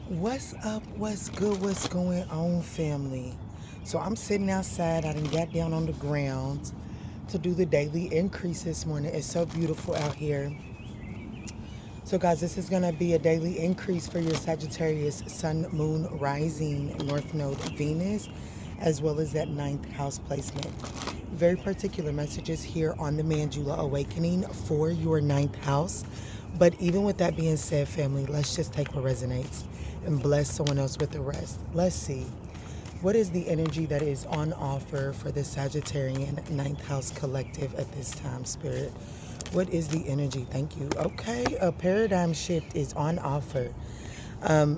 What's up? What's good? What's going on, family? So I'm sitting outside. I done got down on the ground to do the daily increase this morning. It's so beautiful out here. So guys, this is going to be a daily increase for your Sagittarius Sun, Moon, Rising, North Node, Venus, as well as that ninth house placement. Very particular messages here on the Manjula Awakening for your ninth house. But even with that being said, family, let's just take what resonates and bless someone else with the rest. Let's see. What is the energy that is on offer for the Sagittarian ninth house collective at this time, Spirit? What is the energy? Thank you. Okay, a paradigm shift is on offer.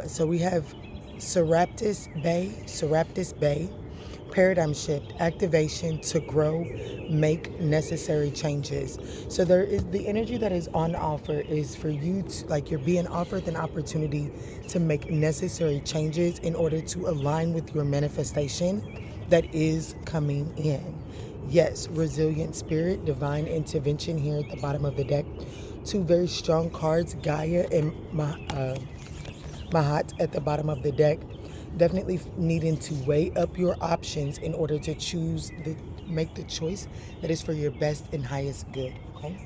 So we have Serapis Bay, paradigm shift, activation to grow, make necessary changes. So there is the energy that is on offer is for you to, like, you're being offered an opportunity to make necessary changes in order to align with your manifestation that is coming in. Yes, resilient spirit, divine intervention here at the bottom of the deck. Two very strong cards, Gaia and Mahat at the bottom of the deck. Definitely needing to weigh up your options in order to make the choice that is for your best and highest good. Okay.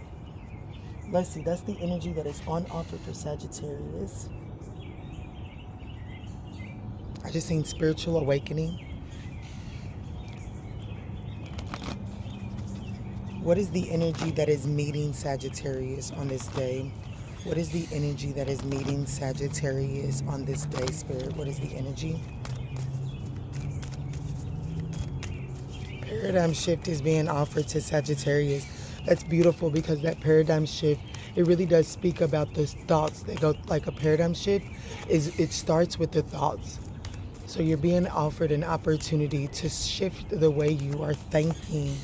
Let's see. That's the energy that is on offer for Sagittarius. I just seen spiritual awakening. What is the energy that is meeting Sagittarius on this day? What is the energy that is meeting Sagittarius on this day, Spirit? What is the energy? Paradigm shift is being offered to Sagittarius. That's beautiful because that paradigm shift, it really does speak about those thoughts that go like a paradigm shift. It starts with the thoughts. So you're being offered an opportunity to shift the way you are thinking.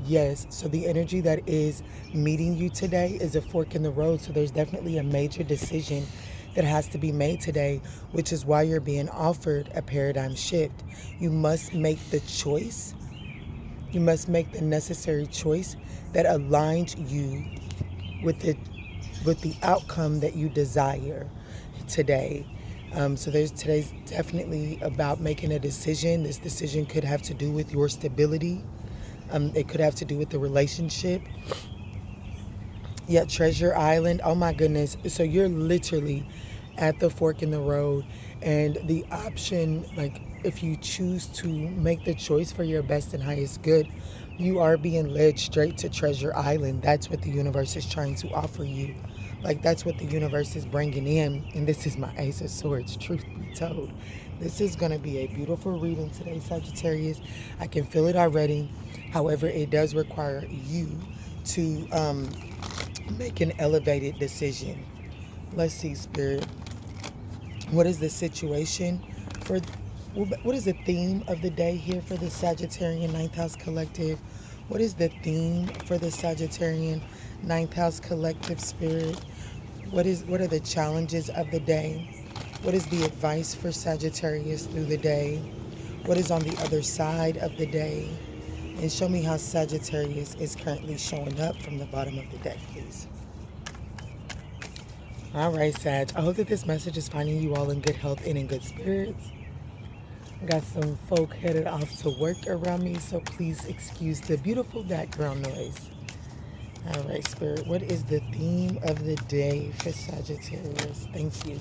Yes, so the energy that is meeting you today is a fork in the road. So there's definitely a major decision that has to be made today, which is why you're being offered a paradigm shift. You must make the choice. You must make the necessary choice that aligns you with the outcome that you desire today. So today's definitely about making a decision. This decision could have to do with your stability. It could have to do with the relationship. Yeah, Treasure Island. Oh my goodness. So you're literally at the fork in the road, and the option, like, if you choose to make the choice for your best and highest good, you are being led straight to Treasure Island. That's what the universe is trying to offer you. Like, that's what the universe is bringing in. And this is my Ace of Swords, truth be told. This is going to be a beautiful reading today, Sagittarius. I can feel it already. However, it does require you to make an elevated decision. Let's see, Spirit. What is the situation for, what is the theme of the day here for the Sagittarian ninth house collective? What is the theme for the Sagittarian ninth house collective, Spirit? What are the challenges of the day? What is the advice for Sagittarius through the day? What is on the other side of the day? And show me how Sagittarius is currently showing up from the bottom of the deck, please. All right, Sag. I hope that this message is finding you all in good health and in good spirits. I got some folk headed off to work around me, so please excuse the beautiful background noise. All right, Spirit. What is the theme of the day for Sagittarius? Thank you.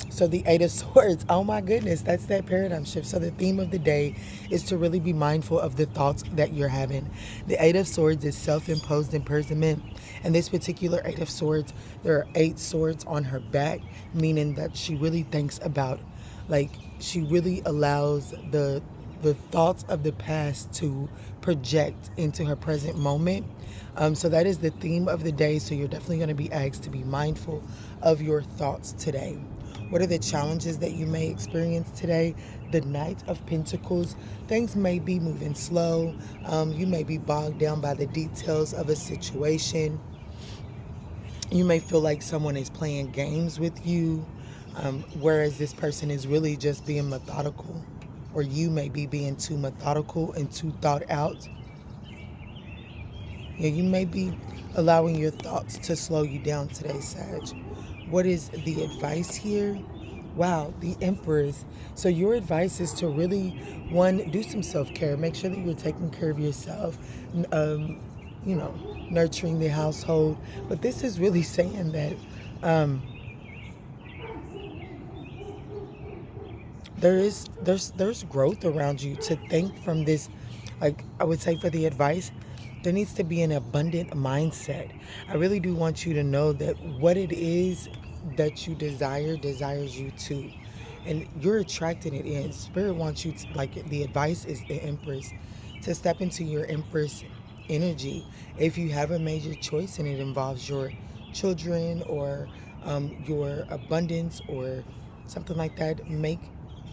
So the Eight of Swords, oh my goodness, that's that paradigm shift. So the theme of the day is to really be mindful of the thoughts that you're having. The Eight of Swords is self-imposed imprisonment. And this particular Eight of Swords, there are 8 swords on her back, meaning that she really thinks about, like, she really allows the thoughts of the past to project into her present moment. So that is the theme of the day. So you're definitely going to be asked to be mindful of your thoughts today. What are the challenges that you may experience today? The Knight of Pentacles. Things may be moving slow. You may be bogged down by the details of a situation. You may feel like someone is playing games with you, whereas this person is really just being methodical. Or you may be being too methodical and too thought out. Yeah, you may be allowing your thoughts to slow you down today, Sag. What is the advice here? Wow, the Empress. So your advice is to really, one, do some self-care. Make sure that you're taking care of yourself, you know, nurturing the household. But this is really saying that there's growth around you. To think from this, like I would say for the advice, there needs to be an abundant mindset. I really do want you to know that what it is that you desire desires you too, and you're attracting it in. Spirit wants you to, like, the advice is the Empress, to step into your Empress energy. If you have a major choice and it involves your children or your abundance or something like that,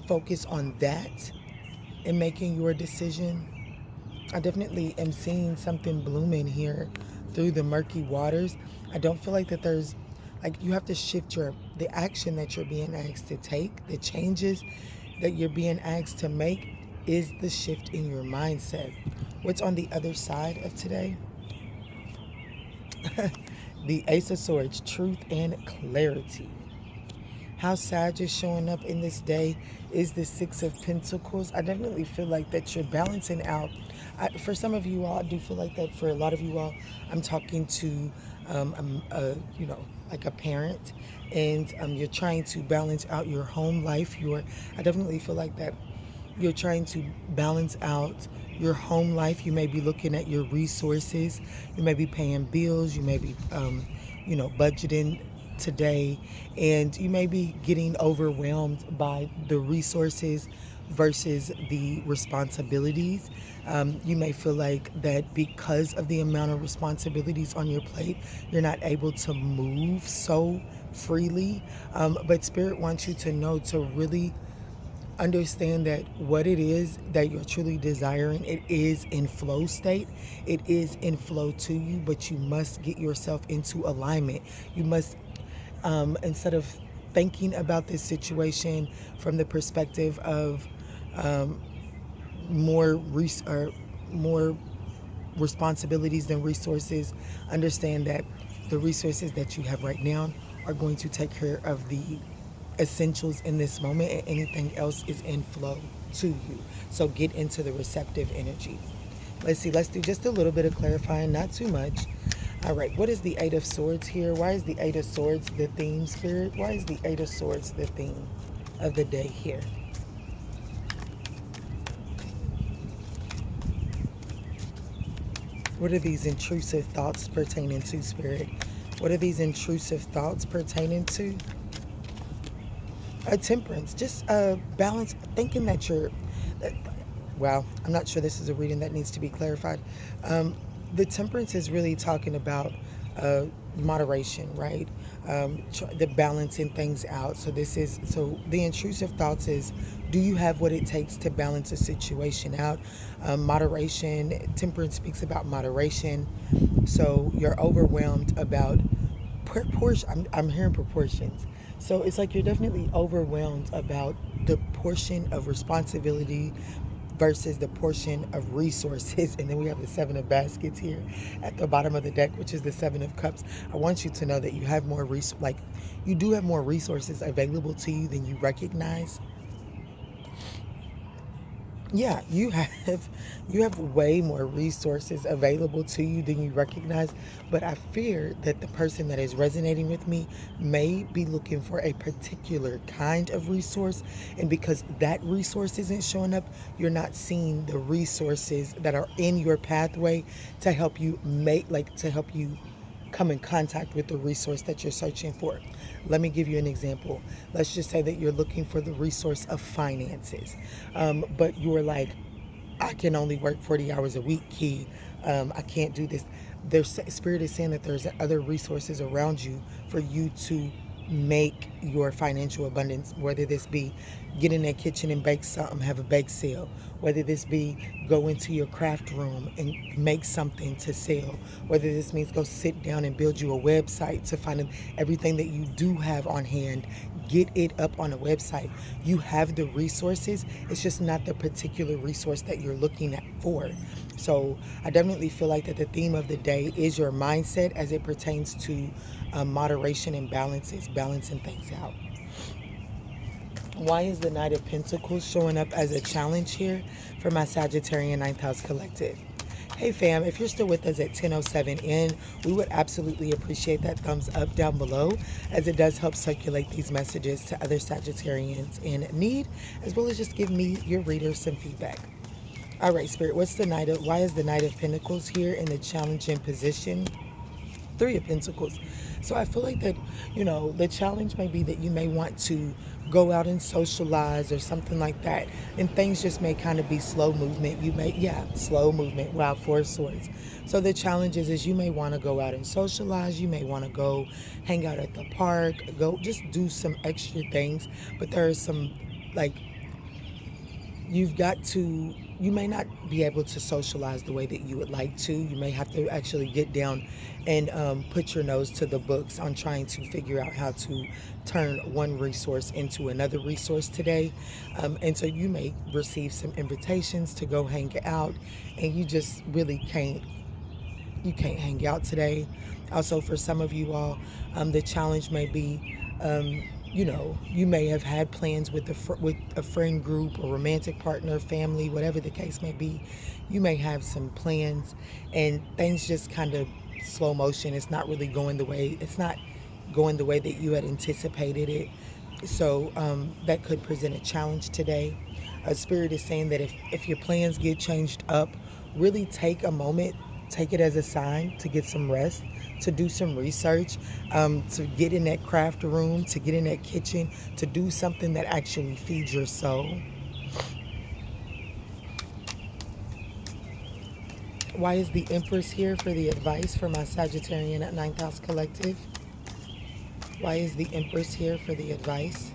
focus on that in making your decision. I definitely am seeing something blooming here through the murky waters. I don't feel like that there's, like, you have to shift the action that you're being asked to take, the changes that you're being asked to make is the shift in your mindset. What's on the other side of today? The Ace of Swords, truth and clarity. How Sag is showing up in this day is the Six of Pentacles. I definitely feel like that you're balancing out. For some of you all, I do feel like that for a lot of you all, I'm talking to, like a parent, and you're trying to balance out your home life. I definitely feel like that you're trying to balance out your home life. You may be looking at your resources. You may be paying bills. You may be, budgeting today, and you may be getting overwhelmed by the resources versus the responsibilities. You may feel like that because of the amount of responsibilities on your plate, you're not able to move so freely. But Spirit wants you to know, to really understand that what it is that you're truly desiring, it is in flow state. It is in flow to you, but you must get yourself into alignment. You must, instead of thinking about this situation from the perspective of more responsibilities than resources, understand that the resources that you have right now are going to take care of the essentials in this moment, and anything else is in flow to you. So get into the receptive energy. Let's do just a little bit of clarifying, not too much. All right, what is the Eight of Swords here? Why is the Eight of Swords the theme, Spirit? Why is the Eight of Swords the theme of the day here? What are these intrusive thoughts pertaining to, Spirit? What are these intrusive thoughts pertaining to? Temperance, just balance, thinking that well, I'm not sure this is a reading that needs to be clarified. The Temperance is really talking about moderation, right? The balancing things out. So the intrusive thoughts is, do you have what it takes to balance a situation out? Moderation, Temperance speaks about moderation. So you're overwhelmed about proportion. I'm hearing proportions. So it's like you're definitely overwhelmed about the portion of responsibility versus the portion of resources. And then we have the Seven of Baskets here at the bottom of the deck, which is the Seven of Cups. I want you to know that you have more you do have more resources available to you than you recognize. Yeah, you have way more resources available to you than you recognize, but I fear that the person that is resonating with me may be looking for a particular kind of resource, and because that resource isn't showing up, you're not seeing the resources that are in your pathway to help you come in contact with the resource that you're searching for. Let me give you an example. Let's just say that you're looking for the resource of finances, but you're like, I can only work 40 hours a week, Key. I can't do this. Spirit is saying that there's other resources around you for you to make your financial abundance, whether this be get in that kitchen and bake something, have a bake sale, whether this be go into your craft room and make something to sell, whether this means go sit down and build you a website to find everything that you do have on hand, get it up on a website. You have the resources. It's just not the particular resource that you're looking at for. So I definitely feel like that the theme of the day is your mindset as it pertains to moderation and balancing things out. Why is the Knight of Pentacles showing up as a challenge here for my Sagittarian 9th House Collective? Hey fam, if you're still with us at 10:07 in, we would absolutely appreciate that thumbs up down below, as it does help circulate these messages to other Sagittarians in need, as well as just give me, your readers, some feedback. All right, Spirit, why is the Knight of Pentacles here in the challenging position? 3 of Pentacles. So I feel like that, the challenge may be that you may want to go out and socialize or something like that. And things just may kind of be slow movement. Slow movement. Wow, 4 of Swords. So the challenge is you may want to go out and socialize. You may want to go hang out at the park. Go just do some extra things. But there are some, you may not be able to socialize the way that you would like to. You may have to actually get down and put your nose to the books on trying to figure out how to turn one resource into another resource today. And so you may receive some invitations to go hang out, and you just really can't hang out today. Also, for some of you all, the challenge may be, you may have had plans with a friend group or romantic partner, family, whatever the case may be. You may have some plans and things just kind of slow motion. It's not going the way that you had anticipated it. So that could present a challenge today. Spirit is saying that if your plans get changed up, really take a moment, take it as a sign to get some rest, to do some research, to get in that craft room, to get in that kitchen, to do something that actually feeds your soul. Why is the Empress here for the advice for my Sagittarian at 9th House Collective? Why is the Empress here for the advice?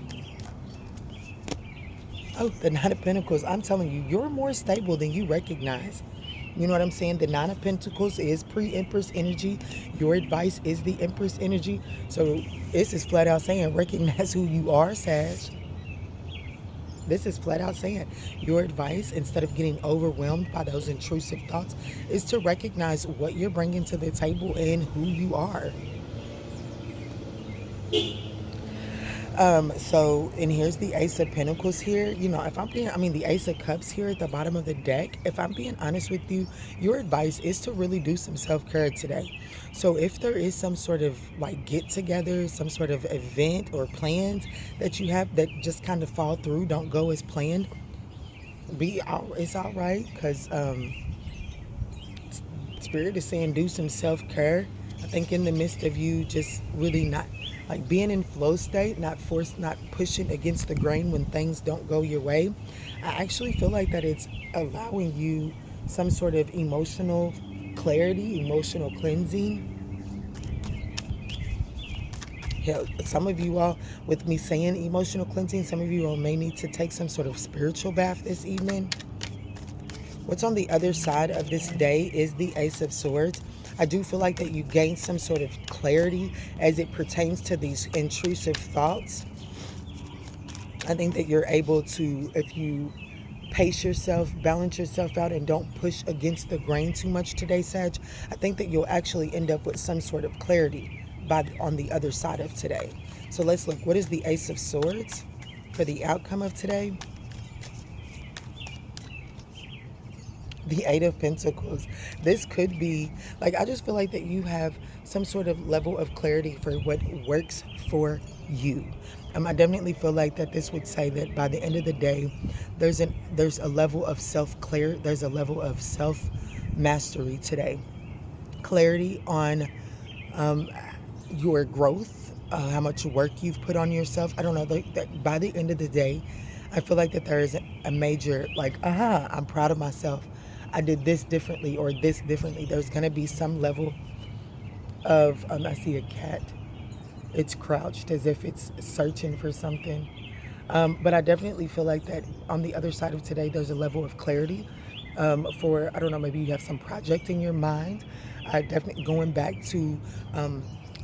Oh, the Knight of Pentacles. I'm telling you, you're more stable than you recognize. You know what I'm saying? The Nine of Pentacles is pre-Empress energy. Your advice is the Empress energy. So this is flat out saying, recognize who you are, Sag. This is flat out saying your advice, instead of getting overwhelmed by those intrusive thoughts, is to recognize what you're bringing to the table and who you are. And here's the Ace of Pentacles here. The Ace of Cups here at the bottom of the deck. If I'm being honest with you, your advice is to really do some self-care today. So if there is some sort of get together, some sort of event or plans that you have that just kind of fall through, don't go as planned, it's all right, because Spirit is saying do some self-care. I think in the midst of you just really not being in flow state, not pushing against the grain when things don't go your way, I actually feel like that it's allowing you some sort of emotional clarity, emotional cleansing. Hell, some of you all, with me saying emotional cleansing, some of you all may need to take some sort of spiritual bath this evening. What's on the other side of this day is the Ace of Swords. I do feel like that you gain some sort of clarity as it pertains to these intrusive thoughts. I think that you're able to, if you pace yourself, balance yourself out, and don't push against the grain too much today, Sag, I think that you'll actually end up with some sort of clarity on the other side of today. So let's look. What is the Ace of Swords for the outcome of today? The Eight of Pentacles. This could be, I just feel like that you have some sort of level of clarity for what works for you. I definitely feel like that this would say that by the end of the day, there's a level of there's a level of self-mastery today. Clarity on your growth, how much work you've put on yourself. I don't know, that by the end of the day, I feel like that there is a major, I'm proud of myself. I did this differently or this differently. There's going to be some level of, I see a cat. It's crouched as if it's searching for something. But I definitely feel like that on the other side of today, there's a level of clarity for, I don't know, maybe you have some project in your mind. Definitely going back to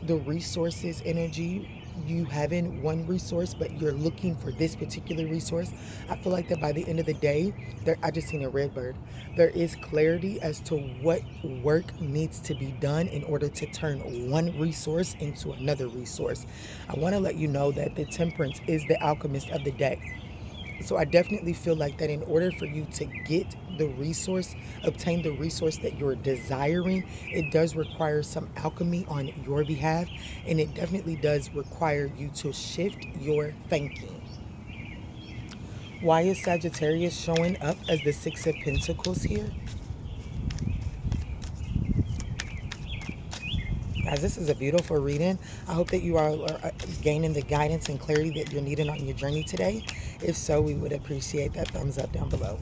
the resources energy, you having one resource, but you're looking for this particular resource. I feel like that by the end of the day, I just seen a red bird. There is clarity as to what work needs to be done in order to turn one resource into another resource. I want to let you know that the Temperance is the alchemist of the deck. So I definitely feel like that in order for you to get the resource, obtain the resource that you're desiring, it does require some alchemy on your behalf, and it definitely does require you to shift your thinking. Why is Sagittarius showing up as the Six of Pentacles here? Guys, this is a beautiful reading. I hope that you are gaining the guidance and clarity that you're needing on your journey today. If so, we would appreciate that thumbs up down below.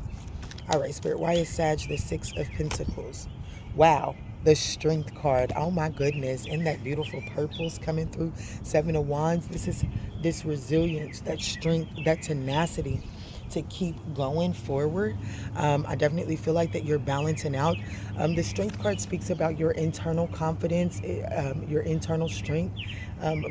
All right, Spirit, why is Sag the Six of Pentacles? Wow, the Strength card. Oh my goodness, and that beautiful purple's coming through. Seven of Wands. This is this resilience, that strength, that tenacity to keep going forward. I definitely feel like that you're balancing out. The Strength card speaks about your internal confidence, your internal strength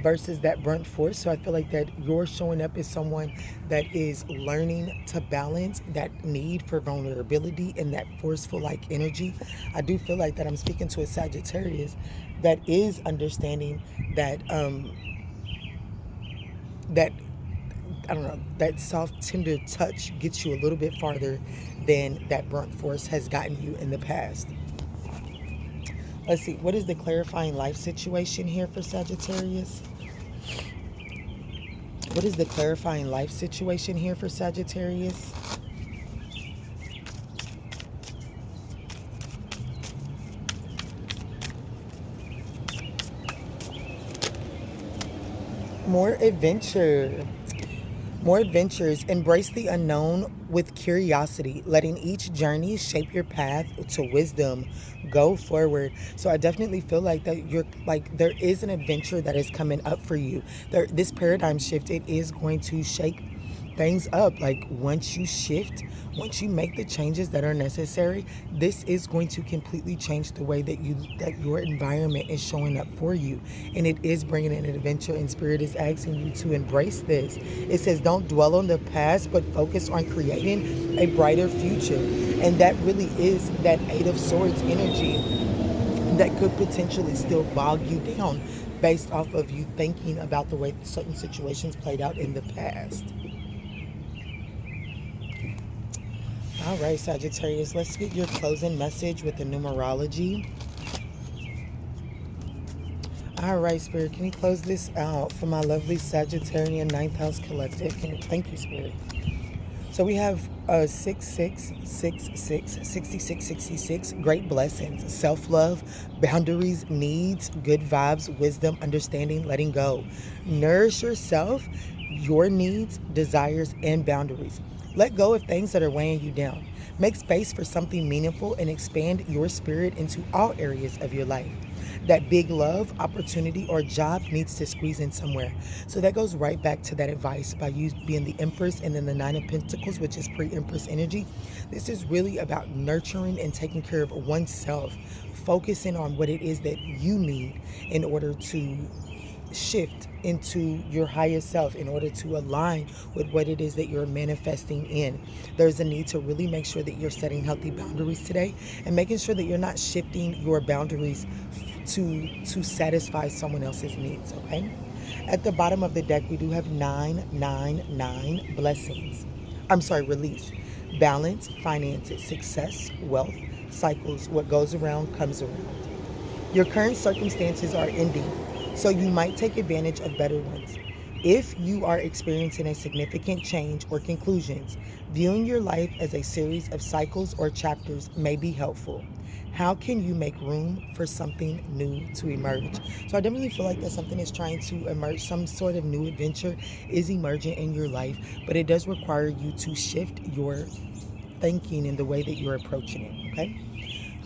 versus that burnt force. So I feel like that you're showing up as someone that is learning to balance that need for vulnerability and that forceful like energy. I do feel like that I'm speaking to a Sagittarius that is understanding that that I don't know, that soft, tender touch gets you a little bit farther than that burnt force has gotten you in the past. Let's see, what is the clarifying life situation here for Sagittarius? What is the clarifying life situation here for Sagittarius? More adventure. More adventures. Embrace the unknown with curiosity, letting each journey shape your path to wisdom. Go forward. So I definitely feel like that you're like there is an adventure that is coming up for you. This paradigm shift, it is going to shake things up. Like once you shift, once you make the changes that are necessary, this is going to completely change the way that your environment is showing up for you, and it is bringing in an adventure, and Spirit is asking you to embrace this. It says don't dwell on the past, but focus on creating a brighter future. And that really is that Eight of Swords energy that could potentially still bog you down based off of you thinking about the way certain situations played out in the past. All right, Sagittarius, let's get your closing message with the numerology. All right, Spirit, can you close this out for my lovely Sagittarian 9th house collective? Thank you, Spirit. So we have 6666, 6666, great blessings, self-love, boundaries, needs, good vibes, wisdom, understanding, letting go. Nourish yourself, your needs, desires, and boundaries. Let go of things that are weighing you down. Make space for something meaningful and expand your spirit into all areas of your life. That big love, opportunity, or job needs to squeeze in somewhere. So that goes right back to that advice by you being the Empress and then the Nine of Pentacles, which is pre-Empress energy. This is really about nurturing and taking care of oneself, focusing on what it is that you need in order to shift into your highest self, in order to align with what it is that you're manifesting in. There's a need to really make sure that you're setting healthy boundaries today and making sure that you're not shifting your boundaries to satisfy someone else's needs, okay? At the bottom of the deck, we do have 999 blessings. Release, balance, finances, success, wealth, cycles. What goes around comes around. Your current circumstances are ending, so you might take advantage of better ones. If you are experiencing a significant change or conclusions, viewing your life as a series of cycles or chapters may be helpful. How can you make room for something new to emerge? So I definitely feel like that something is trying to emerge, some sort of new adventure is emerging in your life, but it does require you to shift your thinking in the way that you're approaching it, okay?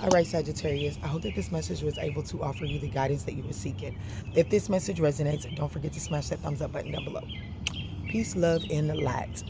All right, Sagittarius, I hope that this message was able to offer you the guidance that you were seeking. If this message resonates, don't forget to smash that thumbs up button down below. Peace, love, and light.